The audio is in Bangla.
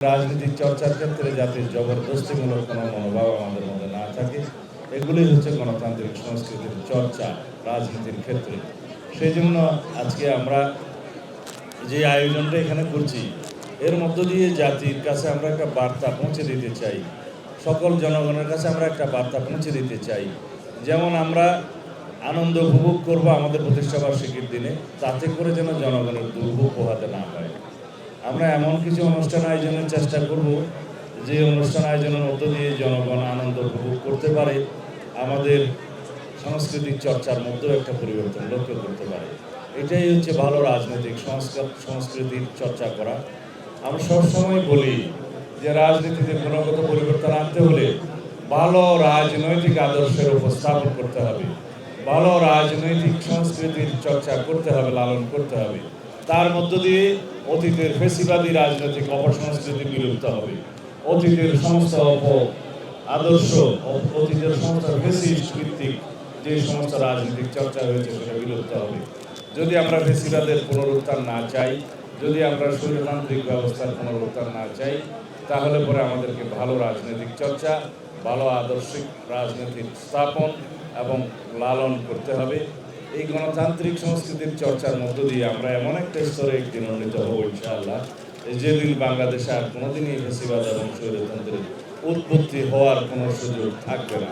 রাজনৈতিক চর্চার ক্ষেত্রে যাতে জবরদস্তিমূলক কোনো মনোভাব আমাদের মধ্যে না থাকে, এগুলোই হচ্ছে গণতান্ত্রিক সংস্কৃতির চর্চা রাজনীতির ক্ষেত্রে। সেই জন্য আজকে আমরা যে আয়োজনটা এখানে করছি, এর মধ্য দিয়ে জাতির কাছে আমরা একটা বার্তা পৌঁছে দিতে চাই, সকল জনগণের কাছে আমরা একটা বার্তা পৌঁছে দিতে চাই। যেমন আমরা আনন্দ উপভোগ করবো আমাদের প্রতিষ্ঠাবার্ষিকীর দিনে, তাতে করে যেন জনগণের দুর্ভোগ পোহাতে না হয়। আমরা এমন কিছু অনুষ্ঠান আয়োজনের চেষ্টা করব, যে অনুষ্ঠান আয়োজনের মধ্য দিয়ে জনগণ আনন্দ উপভোগ করতে পারে, আমাদের সাংস্কৃতিক চর্চার মধ্যেও একটা পরিবর্তন লক্ষ্য করতে পারে। এটাই হচ্ছে ভালো রাজনৈতিক সংস্কৃতির চর্চা করা। আমরা সবসময় বলি যে রাজনীতিতে গুণগত পরিবর্তন আনতে হলে ভালো রাজনৈতিক আদর্শের উপস্থাপন করতে হবে, ভালো রাজনৈতিক সংস্কৃতির চর্চা করতে হবে, লালন করতে হবে। তার মধ্য দিয়ে অতীতের ফেসিবাদী রাজনৈতিক অপসংস্কৃতি বিলুপ্ত হবে, অতীতের সমস্ত আদর্শ, অতীতের সমস্ত ফেসিস্ট ভিত্তিক যে সমস্ত রাজনৈতিক চর্চা হয়েছে সেটা বিলুপ্ত হবে। যদি আমরা ফেসিবাদের পুনরুত্থান না চাই, যদি আমরা স্বৈরতান্ত্রিক ব্যবস্থার পুনরুত্থান না চাই, তাহলে পরে আমাদেরকে ভালো রাজনৈতিক চর্চা, ভালো আদর্শিক রাজনৈতিক স্থাপন এবং লালন করতে হবে। এই গণতান্ত্রিক সংস্কৃতির চর্চার মধ্য দিয়ে আমরা এমন একটা স্তরে একদিন উন্নীত হব ইনশাআল্লাহ, যেদিন বাংলাদেশে আর কোনোদিনই ফেসিবাদ এবং স্বৈরতন্ত্রের উৎপত্তি হওয়ার কোনো সুযোগ থাকবে না।